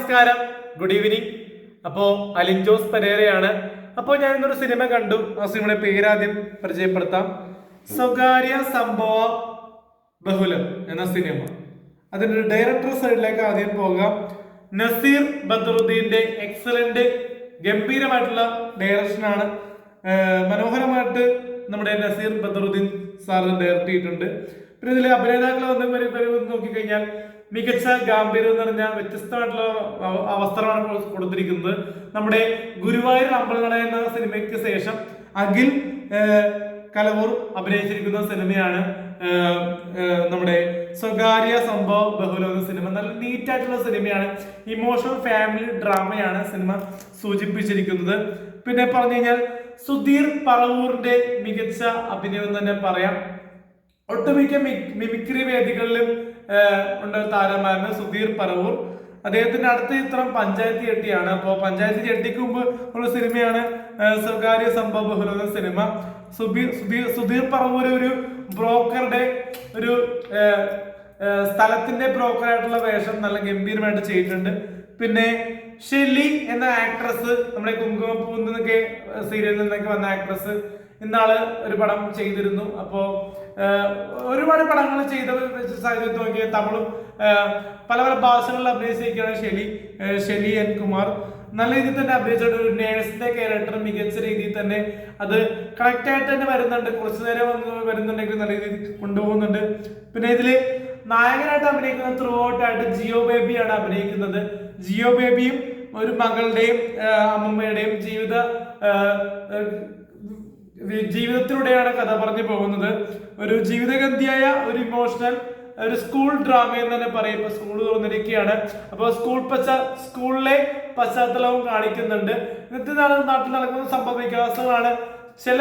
നമസ്കാരം, good evening. അപ്പോൾ അലിൻ ജോസ് പെരേരയാണ്. അപ്പോൾ ഞാൻ ഇന്നൊരു സിനിമ കണ്ടു. ആ സിനിമയുടെ പേരാദ്യം പരിചയപ്പെടുത്താം. സ്വകാര്യ സംഭവ ബഹുലം എന്ന സിനിമ. അതിൻ്റെ ഡയറക്ടർ സൈഡിലേക്ക് ആദ്യം പോകാം. നസീർ ബദറുദ്ദീന്റെ എക്സലന്റ് ഗംഭീരമായിട്ടുള്ള ഡയറക്ഷനാണ്. മനോഹരമായിട്ട് നമ്മുടെ നസീർ ബദറുദ്ദീൻ സാർ ഡയറക്ട് ചെയ്തിട്ടുണ്ട്. പിന്നെ ഇതിലെ അഭിനേതാക്കളെ വന്ന് നോക്കിക്കഴിഞ്ഞാൽ മികച്ച ഗാംഭീര്യം നിറഞ്ഞ വ്യത്യസ്തമായിട്ടുള്ള അവസരമാണ് കൊടുത്തിരിക്കുന്നത്. നമ്മുടെ ഗുരുവായൂർ അമ്പലനട എന്ന സിനിമയ്ക്ക് ശേഷം അഖിൽ കലവൂർ അഭിനയിച്ചിരിക്കുന്ന സിനിമയാണ് നമ്മുടെ സ്വകാര്യ സംഭവ ബഹുലം എന്ന സിനിമ. നല്ല നീറ്റായിട്ടുള്ള സിനിമയാണ്. ഇമോഷണൽ ഫാമിലി ഡ്രാമയാണ് സിനിമ സൂചിപ്പിച്ചിരിക്കുന്നത്. പിന്നെ പറഞ്ഞു കഴിഞ്ഞാൽ സുധീർ പറവൂറിന്റെ മികച്ച അഭിനയം തന്നെ പറയാം. ഒട്ടുമിക്ക മിമിക്രി വേദികളിലും ഉണ്ട് താരമായിരുന്നു സുധീർ പറവൂർ. അദ്ദേഹത്തിന്റെ അടുത്ത ചിത്രം പഞ്ചായത്ത് ചെട്ടിയാണ്. അപ്പോൾ പഞ്ചായത്ത് ചെട്ടിക്ക് മുമ്പ് ഉള്ള സിനിമയാണ് സ്വകാര്യ സംഭവ ബഹുലം എന്ന സിനിമ. സുധീർ പറവൂർ ഒരു ബ്രോക്കറുടെ ഒരു സ്ഥലത്തിന്റെ ബ്രോക്കറായിട്ടുള്ള വേഷം നല്ല ഗംഭീരമായിട്ട് ചെയ്തിട്ടുണ്ട്. പിന്നെ ഷെല്ലി എന്ന ആക്ട്രസ്, നമ്മുടെ കുങ്കുമപ്പൂ എന്നൊക്കെ സീരിയലിൽ നിന്നൊക്കെ വന്ന ആക്ട്രസ് ഇന്നാള് ഒരു പടം ചെയ്തിരുന്നു. അപ്പോ ഒരുപാട് പടങ്ങൾ ചെയ്ത സാഹചര്യത്തിൽ നോക്കിയാൽ തമിഴും പല പല ഭാഷകളിൽ അഭിനയിച്ചിരിക്കുകയാണ് ഷെലി എൻ കുമാർ. നല്ല രീതിയിൽ തന്നെ അഭിനയിച്ചിട്ട് ഒരു നേഴ്സിന്റെ ക്യാരക്ടർ മികച്ച രീതിയിൽ തന്നെ അത് കറക്റ്റ് ആയിട്ട് തന്നെ വരുന്നുണ്ട്. കുറച്ചു നേരം വരുന്നുണ്ടെങ്കിൽ നല്ല രീതിയിൽ കൊണ്ടുപോകുന്നുണ്ട്. പിന്നെ ഇതില് നായകനായിട്ട് അഭിനയിക്കുന്നത് ത്രൂ ഔട്ടായിട്ട് ജിയോ ബേബിയാണ് അഭിനയിക്കുന്നത്. ജിയോ ബേബിയും ഒരു മകളുടെയും അമ്മമ്മയുടെയും ജീവിതത്തിലൂടെയാണ് കഥ പറഞ്ഞു പോകുന്നത്. ഒരു ജീവിതഗന്ധിയായ ഒരു ഇമോഷണൽ ഒരു സ്കൂൾ ഡ്രാമ എന്ന് തന്നെ പറയും. ഇപ്പൊ സ്കൂൾ തുറന്നിരിക്കുകയാണ്. അപ്പോൾ സ്കൂളിലെ പശ്ചാത്തലവും കാണിക്കുന്നുണ്ട്. ഇന്നത്തെ നാട്ടിൽ നടക്കുന്ന സംഭവ വികാസങ്ങളാണ്, ചില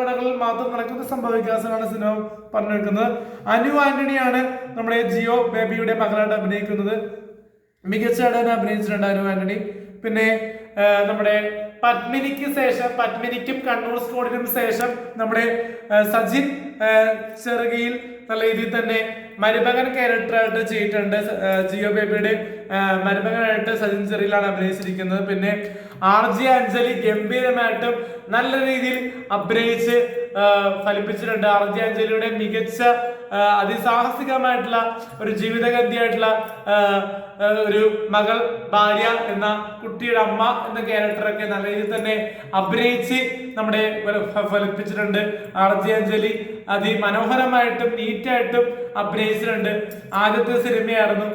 ഇടങ്ങളിൽ മാത്രം നടക്കുന്ന സംഭവ വികാസങ്ങളാണ് സിനിമ പറഞ്ഞു വെക്കുന്നത്. അനു ആന്റണിയാണ് നമ്മുടെ ജിയോ ബേബിയുടെ മകളായിട്ട് അഭിനയിക്കുന്നത്. മികച്ചതായിട്ട് അഭിനയിച്ചിട്ടുണ്ട് അനു ആന്റണി. പിന്നെ നമ്മുടെ പത്മിനിക്കും കണ്ണൂർ സ്കോഡിനും ശേഷം നമ്മുടെ സജിൻ ചെറുകിയിൽ നല്ല രീതിയിൽ തന്നെ മരുമകൻ ക്യാരക്ടറായിട്ട് ചെയ്തിട്ടുണ്ട്. ജിയോ ബേബിയുടെ മരുമകനായിട്ട് സജിൻ ചെറിയിലാണ് അഭിനയിച്ചിരിക്കുന്നത്. പിന്നെ RJ അഞ്ജലി ഗംഭീരമായിട്ടും നല്ല രീതിയിൽ അഭിനയിച്ച് ഫലിപ്പിച്ചിട്ടുണ്ട്. RJ അഞ്ജലിയുടെ മികച്ച അതിസാഹസികമായിട്ടുള്ള ഒരു ജീവിതഗന്ധിയായിട്ടുള്ള ഒരു മകൾ, ഭാര്യ എന്ന കുട്ടിയുടെ അമ്മ എന്ന ക്യാരക്ടറൊക്കെ നല്ല രീതിയിൽ തന്നെ അഭിനയിച്ച് നമ്മുടെ ഫലിപ്പിച്ചിട്ടുണ്ട്. RJ അഞ്ജലി അതിമനോഹരമായിട്ടും നീറ്റായിട്ടും അഭിനയിച്ചിട്ടുണ്ട്. ആദ്യത്തെ സിനിമയായിരുന്നു.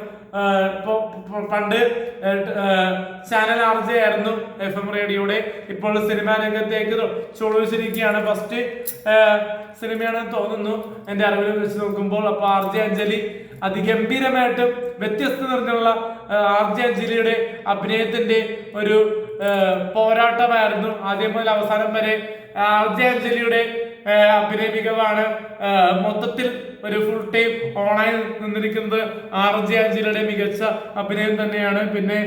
പണ്ട് ചാനൽ RJ ആയിരുന്നു FM റേഡിയോയുടെ. ഇപ്പോൾ സിനിമാ രംഗത്തേക്ക് ചുളിച്ചിരിക്കുകയാണ്. ഫസ്റ്റ് സിനിമയാണെന്ന് തോന്നുന്നു എന്റെ അറിവിൽ വെച്ച് നോക്കുമ്പോൾ. അപ്പൊ RJ അഞ്ജലി അതിഗംഭീരമായിട്ടും വ്യത്യസ്ത നിറഞ്ഞുള്ള RJ അഞ്ജലിയുടെ അഭിനയത്തിന്റെ ഒരു പോരാട്ടമായിരുന്നു ആദ്യം മുതൽ അവസാനം വരെ. RJ അഞ്ജലിയുടെ അഭിനയ മികവാണ് മൊത്തത്തിൽ ഒരു ഫുൾ ടൈം ഓണായി നിന്നിരിക്കുന്നത്. RJ അഞ്ജലിയുടെ മികച്ച അഭിനയം തന്നെയാണ്. പിന്നെ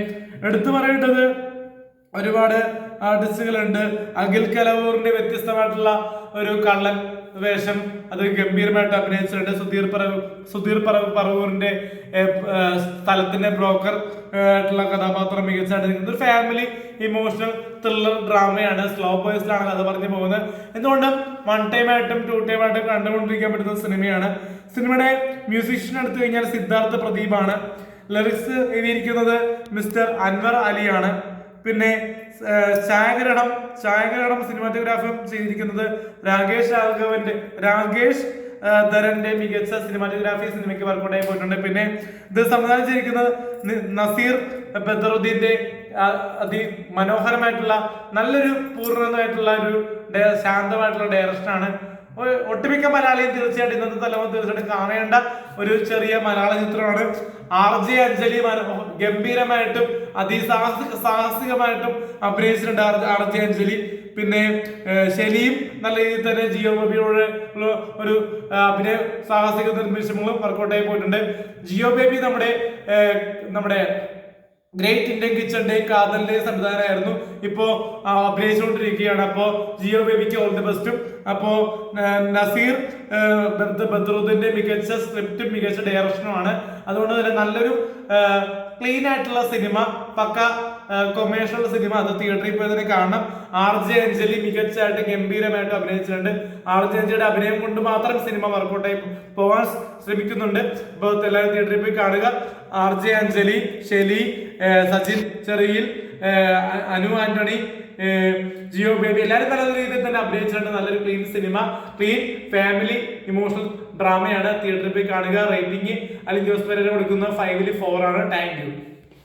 എടുത്തു പറയേണ്ടത് ഒരുപാട് ആർട്ടിസ്റ്റുകളുണ്ട്. അഖിൽ കലവൂറിന്റെ വ്യത്യസ്തമായിട്ടുള്ള ഒരു കള്ളൻ വേഷം അത് ഗംഭീരമായിട്ട് അഭിനയിച്ചിട്ടുണ്ട്. സുധീർ പറവൂറിന്റെ സ്ഥലത്തിന്റെ ബ്രോക്കർ ആയിട്ടുള്ള കഥാപാത്രം മികച്ചായിട്ട് ഒരു ഫാമിലി ഇമോഷണൽ ത്രില്ലർ ഡ്രാമയാണ്. സ്ലോ ബോയ്സിലാണ് കഥ പറഞ്ഞു പോകുന്നത്. എന്തുകൊണ്ടും 1 ടൈം ആയിട്ടും 2 ടൈം ആയിട്ടും കണ്ടുകൊണ്ടിരിക്കാൻ പറ്റുന്ന സിനിമയാണ്. സിനിമയുടെ മ്യൂസിഷ്യൻ എടുത്തു കഴിഞ്ഞാൽ സിദ്ധാർത്ഥ പ്രദീപാണ്. ലിറിക്സ് എഴുതിയിരിക്കുന്നത് മിസ്റ്റർ അൻവർ അലിയാണ്. പിന്നെ ഛായാഗ്രഹണം സിനിമാറ്റോഗ്രാഫും ചെയ്തിരിക്കുന്നത് രാകേഷ് ധരന്റെ മികച്ച സിനിമാറ്റോഗ്രാഫി സിനിമയ്ക്ക് വർക്കൗട്ടായി പോയിട്ടുണ്ട്. പിന്നെ ഇത് സംവിധാനം ചെയ്തിരിക്കുന്നത് നസീർ ബദറുദ്ദീന്റെ അതിമനോഹരമായിട്ടുള്ള നല്ലൊരു പൂർണ്ണമായിട്ടുള്ള ഒരു ശാന്തമായിട്ടുള്ള ഡയറക്ഷനാണ്. ഒട്ടുമിക്ക മലയാളിയും തീർച്ചയായിട്ടും ഇന്നത്തെ തലമുറ തീർച്ചയായിട്ടും കാണേണ്ട ഒരു ചെറിയ മലയാള ചിത്രമാണ്. RJ അഞ്ജലി ഗംഭീരമായിട്ടും സാഹസികമായിട്ടും അഭിനയിച്ചിട്ടുണ്ട് RJ അഞ്ജലി. പിന്നെ ഷെലിയും നല്ല രീതിയിൽ തന്നെ ജിയോ ബേബിയോട് ഒരു അഭിനയ സാഹസിക നിർമ്മിഷങ്ങളും വർക്കൗട്ടായി പോയിട്ടുണ്ട്. ജിയോ ബേബി നമ്മുടെ ഗ്രേറ്റ് ഇന്ത്യൻ കിച്ചന്റെ കാതലിന്റെ സംവിധാനമായിരുന്നു. ഇപ്പോ അഭിനയിച്ചുകൊണ്ടിരിക്കുകയാണ്. അപ്പോ ജിയോ ബേബിക്ക് ഓൾ ദി ബെസ്റ്റും. അപ്പോ നസീർ ബദറുദ്ദീന്റെ മികച്ച സ്ക്രിപ്റ്റും മികച്ച ഡയറക്ഷനുമാണ്. അതുകൊണ്ട് തന്നെ നല്ലൊരു ക്ലീൻ ആയിട്ടുള്ള സിനിമ, പക്ക കൊമേഴ്ഷ്യൽ സിനിമ. അത് തിയേറ്ററിൽ പോയി തന്നെ കാണണം. RJ അഞ്ജലി മികച്ചായിട്ട് ഗംഭീരമായിട്ട് അഭിനയിച്ചിട്ടുണ്ട്. RJ അഞ്ജലിയുടെ അഭിനയം കൊണ്ട് മാത്രം സിനിമ വർക്കൗട്ടായി പോവാൻ ശ്രമിക്കുന്നുണ്ട്. അപ്പോൾ എല്ലാവരും തിയേറ്ററിൽ പോയി കാണുക. RJ അഞ്ജലി, ഷെലി, സജിൻ ചെറിയിൽ, അനു ആന്റണി, ജിയോ ബേബി എല്ലാവരും നല്ല രീതിയിൽ തന്നെ അഭിനയിച്ചിട്ടുണ്ട്. നല്ലൊരു clean cinema, clean family emotional ഡ്രാമയാണ്. തിയേറ്ററിൽ പോയി കാണുക. റേറ്റിംഗ് അല്ലെങ്കിൽ ജോസ് പെരേര കൊടുക്കുന്നത് 5ൽ 4 ആണ്. Thank you.